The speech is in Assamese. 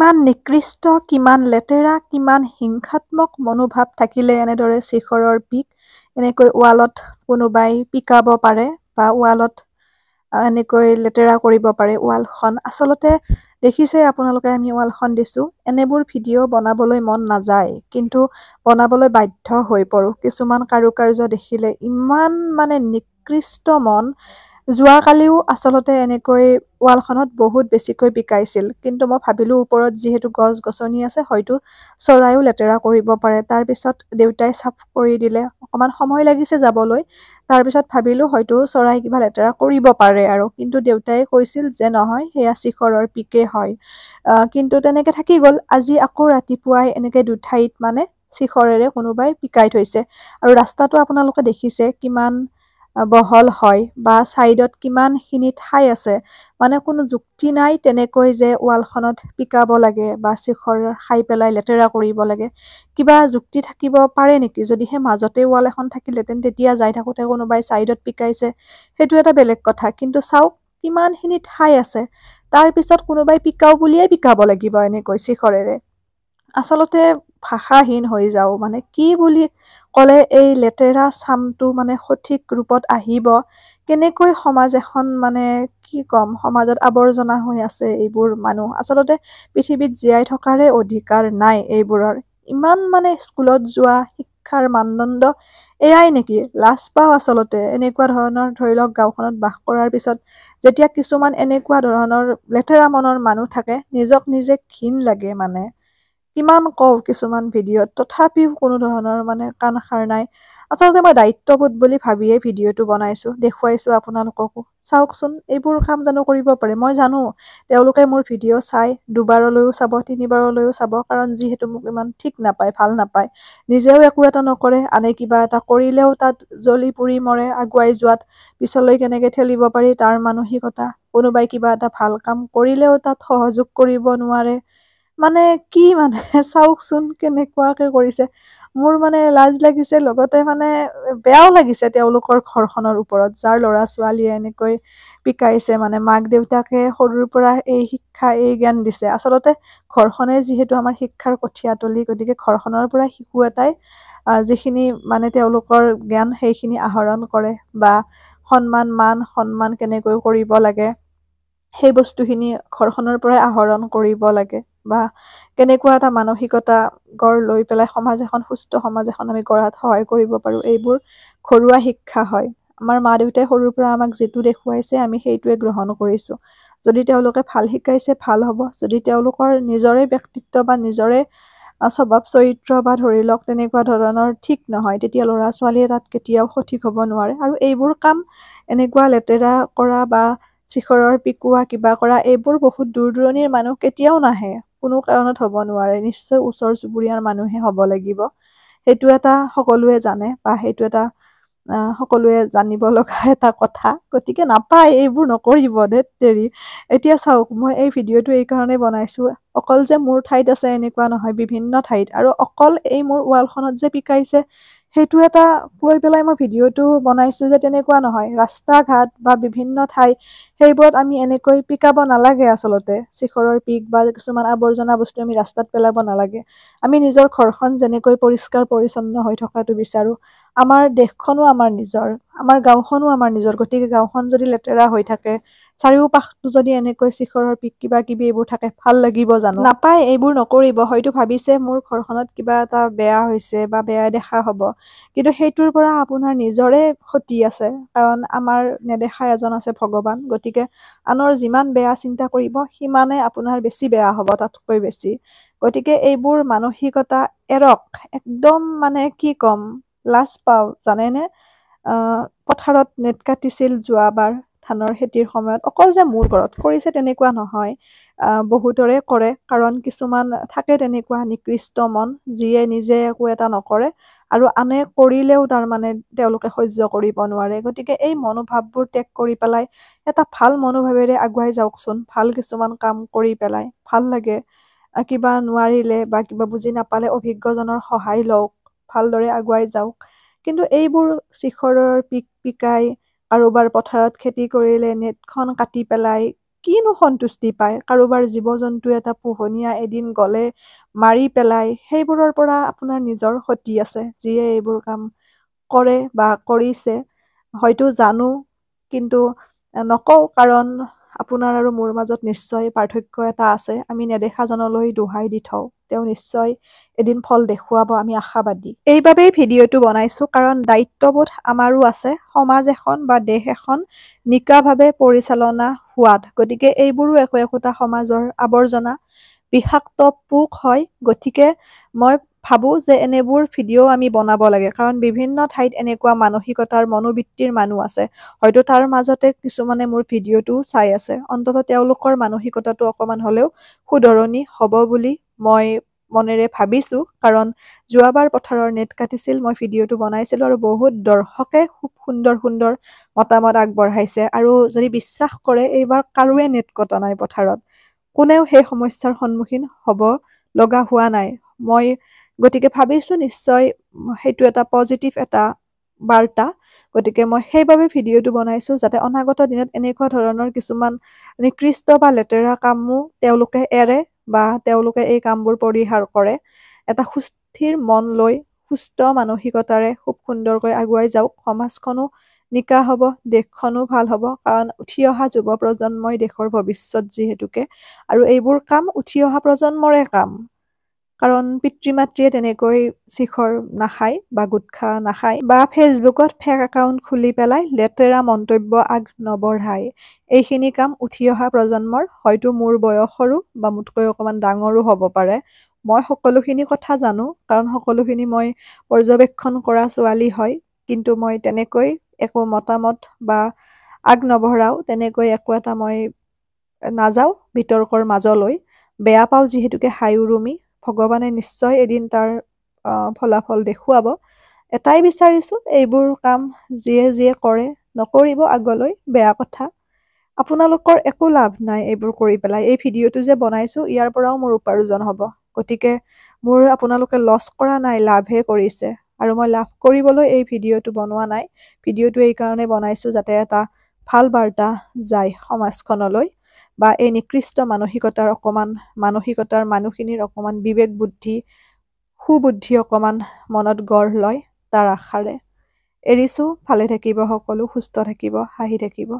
কিমান নিকৃষ্ট, কিমান লেতেৰা, কিমান হিংসাত্মক মনোভাৱ থাকিলে এনেদৰে শিখৰৰ পিক এনেকৈ ৱালত কোনোবাই পিকাব পাৰে বা ৱালত এনেকৈ লেতেৰা কৰিব পাৰে ৱালখন। আচলতে দেখিছে আপোনালোকে আমি ৱালখন দিছোঁ, এনেবোৰ ভিডিঅ' বনাবলৈ মন নাযায়, কিন্তু বনাবলৈ বাধ্য হৈ পৰোঁ। কিছুমান কাৰুকাৰ্য দেখিলে ইমান মানে নিকৃষ্ট মন। যোৱাকালিও আচলতে এনেকৈ ৱালখনত বহুত বেছিকৈ পিকাইছিল, কিন্তু মই ভাবিলোঁ ওপৰত যিহেতু গছ গছনি আছে হয়তো চৰাইও লেতেৰা কৰিব পাৰে। তাৰপিছত দেউতাই চাফ কৰি দিলে, অকণমান সময় লাগিছে যাবলৈ। তাৰপিছত ভাবিলোঁ হয়তো চৰাই কিবা লেতেৰা কৰিব পাৰে আৰু, কিন্তু দেউতাই কৈছিল যে নহয়, সেয়া শিখৰৰ পিকে হয়। কিন্তু তেনেকৈ থাকি গ'ল। আজি আকৌ ৰাতিপুৱাই এনেকৈ দুঠাইত মানে শিখৰেৰে কোনোবাই পিকাই থৈছে, আৰু ৰাস্তাটো আপোনালোকে দেখিছে কিমান বহল হয় বা ছাইডত কিমানখিনি ঠাই আছে। মানে কোনো যুক্তি নাই তেনেকৈ যে ৱালখনত পিকাব লাগে বা শিখৰ খাই পেলাই লেতেৰা কৰিব লাগে। কিবা যুক্তি থাকিব পাৰে নেকি? যদিহে মাজতে ৱাল এখন থাকিলেহেঁতেন, তেতিয়া যাই থাকোঁতে কোনোবাই ছাইডত পিকাইছে, সেইটো এটা বেলেগ কথা। কিন্তু চাওক কিমানখিনি ঠাই আছে, তাৰ পিছত কোনোবাই পিকাও বুলিয়ে পিকাব লাগিব এনেকৈ শিখৰেৰে। আচলতে ভাষাহীন হৈ যাওঁ, মানে কি বুলি ক'লে এই লেতেৰা চামটো মানে সঠিক ৰূপত আহিব, কেনেকৈ সমাজ এখন মানে কি ক'ম, সমাজত আৱৰ্জনা হৈ আছে এইবোৰ মানুহ। আচলতে পৃথিৱীত জীয়াই থকাৰে অধিকাৰ নাই এইবোৰৰ। ইমান মানে স্কুলত যোৱা শিক্ষাৰ মানদণ্ড এয়াই নেকি? লাজ পাওঁ আচলতে এনেকুৱা ধৰণৰ। ধৰি লওক গাঁওখনত বাস কৰাৰ পিছত যেতিয়া কিছুমান এনেকুৱা ধৰণৰ লেতেৰা মনৰ মানুহ থাকে, নিজক নিজে ঘিণ লাগে। মানে কিমান কওঁ কিছুমান ভিডিঅ'ত, তথাপিও কোনো ধৰণৰ মানে কাণ সাৰ নাই। আচলতে মই দায়িত্ববোধ বুলি ভাবিয়ে ভিডিঅ'টো বনাইছোঁ, দেখুৱাইছোঁ আপোনালোককো। চাওকচোন এইবোৰ কাম জানো কৰিব পাৰে? মই জানো তেওঁলোকে মোৰ ভিডিঅ' চাই দুবাৰলৈও চাব, তিনিবাৰলৈও চাব, কাৰণ যিহেতু মোক ইমান ঠিক নাপায়, ভাল নাপায়। নিজেও একো এটা নকৰে, আনে কিবা এটা কৰিলেও তাত জ্বলি পুৰি মৰে আগুৱাই যোৱাত। পিছলৈ কেনেকৈ ঠেলিব পাৰি তাৰ মানসিকতা। কোনোবাই কিবা এটা ভাল কাম কৰিলেও তাত সহযোগ কৰিব নোৱাৰে। মানে কি মানে চাওকচোন কেনেকুৱাকে কৰিছে। মোৰ মানে লাজ লাগিছে, লগতে মানে বেয়াও লাগিছে তেওঁলোকৰ ঘৰখনৰ ওপৰত, যাৰ ল'ৰা ছোৱালীয়ে এনেকৈ পিকাইছে। মানে মাক দেউতাকে সৰুৰ পৰা এই শিক্ষা, এই জ্ঞান দিছে। আচলতে ঘৰখনে যিহেতু আমাৰ শিক্ষাৰ কঠীয়াতলী, গতিকে ঘৰখনৰ পৰা শিশু এটাই যিখিনি মানে তেওঁলোকৰ জ্ঞান সেইখিনি আহৰণ কৰে, বা সন্মান, মান সন্মান কেনেকৈ কৰিব লাগে সেই বস্তুখিনি ঘৰখনৰ পৰাই আহৰণ কৰিব লাগে, বা কেনেকুৱা এটা মানসিকতা গঢ় লৈ পেলাই সমাজ এখন, সুস্থ সমাজ এখন আমি গঢ়াত সহায় কৰিব পাৰোঁ, এইবোৰ ঘৰুৱা শিক্ষা হয়। আমাৰ মা দেউতাই সৰুৰ পৰা আমাক যিটো দেখুৱাইছে আমি সেইটোৱে গ্ৰহণ কৰিছোঁ। যদি তেওঁলোকে ভাল শিকাইছে ভাল হ'ব, যদি তেওঁলোকৰ নিজৰে ব্যক্তিত্ব বা নিজৰে স্বভাৱ চৰিত্ৰ বা ধৰি লওক তেনেকুৱা ধৰণৰ ঠিক নহয়, তেতিয়া ল'ৰা ছোৱালীয়ে তাত কেতিয়াও সঠিক হ'ব নোৱাৰে। আৰু এইবোৰ কাম এনেকুৱা লেতেৰা কৰা বা শিখৰৰ পিকোৱা, কিবা কৰা, এইবোৰ বহুত দূৰ দূৰণিৰ মানুহ কেতিয়াও নাহে, কোনো কাৰণত হ'ব নোৱাৰে। নিশ্চয় ওচৰ চুবুৰীয়াৰ মানুহে হ'ব লাগিব। সেইটো এটা সকলোৱে জানে, বা সেইটো এটা সকলোৱে জানিব লগা এটা কথা। গতিকে নাপায়, এইবোৰ নকৰিব ধেত তেৰি। এতিয়া চাওক, মই এই ভিডিঅ'টো এই কাৰণেই বনাইছোঁ, অকল যে মোৰ ঠাইত আছে এনেকুৱা নহয়, বিভিন্ন ঠাইত। আৰু অকল এই মোৰ ৱালখনত যে পিকাইছে সেইটো এটা কৈ পেলাই মই ভিডিঅ'টো বনাইছোঁ যে তেনেকুৱা নহয়। ৰাস্তা ঘাট বা বিভিন্ন ঠাই, সেইবোৰত আমি এনেকৈ পিকাব নালাগে আচলতে। শিখৰৰ পিক বা কিছুমান আৱৰ্জনা বস্তু আমি ৰাস্তাত পেলাব নালাগে। আমি নিজৰ ঘৰখন যেনেকৈ পৰিষ্কাৰ পৰিচ্ছন্ন হৈ থকাটো বিচাৰোঁ, আমাৰ দেশখনো আমাৰ নিজৰ, আমাৰ গাঁওখনো আমাৰ নিজৰ। গতিকে গাঁওখন যদি লেতেৰা হৈ থাকে, চাৰিওপাশটো যদি এনেকৈ শিখৰৰ পিক কিবা কিবি এইবোৰ থাকে, ভাল লাগিব জানো? নাপায়, এইবোৰ নকৰিব। হয়তো ভাবিছে মোৰ ঘৰখনত কিবা এটা বেয়া হৈছে বা বেয়া দেখা হ'ব, কিন্তু সেইটোৰ পৰা আপোনাৰ নিজৰে ক্ষতি আছে। কাৰণ আমাৰ নেদেখা এজন আছে ভগৱান, গতিকে আনৰ যিমান বেয়া চিন্তা কৰিব সিমানে আপোনাৰ বেছি বেয়া হ'ব, তাতকৈ বেছি। গতিকে এইবোৰ মানসিকতা এৰক, একদম মানে কি ক'ম, লাজ পাওঁ জানেনে। পথাৰত নেট কাটিছিল যোৱাবাৰ ধানৰ খেতিৰ সময়ত, অকল যে মোৰ ঘৰত কৰিছে তেনেকুৱা নহয়, বহুতৰে কৰে। কাৰণ কিছুমান থাকে তেনেকুৱা নিকৃষ্ট মন, যিয়ে নিজে একো এটা নকৰে আৰু আনে কৰিলেও তাৰমানে তেওঁলোকে সহ্য কৰিব নোৱাৰে। গতিকে এই মনোভাৱবোৰ ত্যাগ কৰি পেলাই এটা ভাল মনোভাৱেৰে আগুৱাই যাওকচোন। ভাল কিছুমান কাম কৰি পেলাই ভাল লাগে। কিবা নোৱাৰিলে বা কিবা বুজি নাপালে অভিজ্ঞজনৰ সহায় লওক, ভালদৰে আগুৱাই যাওক। কিন্তু এইবোৰ শিখৰৰ পিক পিকাই, কাৰোবাৰ পথাৰত খেতি কৰিলে নেটখন কাটি পেলাই কিনো সন্তুষ্টি পায়? কাৰোবাৰ জীৱ-জন্তু এটা পোহনীয়া এদিন গ'লে মাৰি পেলাই, সেইবোৰৰ পৰা আপোনাৰ নিজৰ ক্ষতি আছে, যিয়ে এইবোৰ কাম কৰে বা কৰিছে। হয়তো জানো, কিন্তু নকওঁ, কাৰণ আপোনাৰ আৰু মোৰ মাজত নিশ্চয় পাৰ্থক্য এটা আছে। আমি নেদেখাজনলৈ দোহাই দি থওঁ। তেওঁ নিশ্চয় এদিন ফল দেখুৱাব, আমি আশাবাদী। এইবাবেই ভিডিঅ'টো বনাইছো, কাৰণ দায়িত্ববোধ আমাৰো আছে সমাজ এখন বা দেশ এখন নিকাভাৱে পৰিচালনা হোৱাত। গতিকে এইবোৰো একোটা সমাজৰ আৱৰ্জনা, বিষাক্ত পোক হয়। গতিকে মই ভাবো যে এনেবোৰ ভিডিঅ' আমি বনাব লাগে, কাৰণ বিভিন্ন ঠাইত এনেকুৱা মানসিকতাৰ মনোবৃত্তিৰ মানুহ আছে। হয়তো তাৰ মাজতে কিছুমানে মোৰ ভিডিঅ'টো চাই আছে। অন্ততঃ তেওঁলোকৰ মানসিকতাটো অকমান হ'লেও শুধৰণি হ'ব বুলি মই মনেৰে ভাবিছো, কাৰণ যোৱাবাৰ পথাৰৰ নেট কাটিছিল, মই ভিডিঅ'টো বনাইছিলো আৰু বহুত দৰ্শকে খুব সুন্দৰ সুন্দৰ মতামত আগবঢ়াইছে। আৰু যদি বিশ্বাস কৰে, এইবাৰ কাৰোৱে নেট কটা নাই পথাৰত, কোনেও সেই সমস্যাৰ সন্মুখীন হ'ব লগা হোৱা নাই। মই গতিকে ভাবিছো নিশ্চয় সেইটো এটা পজিটিভ এটা বাৰ্তা। গতিকে মই সেইবাবে ভিডিঅ'টো বনাইছো, যাতে অনাগত দিনত এনেকুৱা ধৰণৰ কিছুমান নিকৃষ্ট বা লেতেৰা কামো তেওঁলোকে এৰে বা তেওঁলোকে এই কামবোৰ পৰিহাৰ কৰে। এটা সুস্থিৰ মন লৈ সুস্থ মানসিকতাৰে খুব সুন্দৰকৈ আগুৱাই যাওক। সমাজখনো নিকা হ'ব, দেশখনো ভাল হ'ব, কাৰণ উঠি অহা যুৱ প্ৰজন্মই দেশৰ ভৱিষ্যত যিহেতুকে। আৰু এইবোৰ কাম উঠি অহা প্ৰজন্মৰে কাম, কাৰণ পিতৃ-মাতৃয়ে তেনেকৈ শিখৰ নাখায় বা গুটখা নাখায় বা ফেচবুকত ফেক একাউণ্ট খুলি পেলাই লেতেৰা মন্তব্য আগ নবঢ়ায়। এইখিনি কাম উঠি অহা প্ৰজন্মৰ, হয়তো মোৰ বয়সৰো বা মোতকৈ অকমান ডাঙৰো হ'ব পাৰে। মই সকলোখিনি কথা জানো, কাৰণ সকলোখিনি মই পৰ্যবেক্ষণ কৰা ছোৱালী হয়। কিন্তু মই তেনেকৈ একো মতামত বা আগ নবঢ়াও, তেনেকৈ একো এটা মই নাযাওঁ বিতৰ্কৰ মাজলৈ। বেয়া পাওঁ যিহেতুকে হাই উৰুমি। ভগৱানে নিশ্চয় এদিন তাৰ ফলাফল দেখুৱাব। এটাই বিচাৰিছো, এইবোৰ কাম যিয়ে যিয়ে কৰে নকৰিব আগলৈ, বেয়া কথা। আপোনালোকৰ একো লাভ নাই এইবোৰ কৰি পেলাই। এই ভিডিঅ'টো যে বনাইছো, ইয়াৰ পৰাও মোৰ উপাৰ্জন হ'ব। গতিকে মোৰ আপোনালোকে লছ কৰা নাই, লাভহে কৰিছে। আৰু মই লাভ কৰিবলৈ এই ভিডিঅ'টো বনোৱা নাই। ভিডিঅ'টো এই কাৰণে বনাইছো, যাতে এটা ভাল বাৰ্তা যায় সমাজখনলৈ, বা এই নিকৃষ্ট মানসিকতাৰ মানুহখিনিৰ অকমান বিবেক বুদ্ধি, সুবুদ্ধি অকমান মনত গঢ় লয়, তাৰ আশাৰে। এৰিছো। ভালে থাকিব সকলো, সুস্থ থাকিব, হাঁহি থাকিব।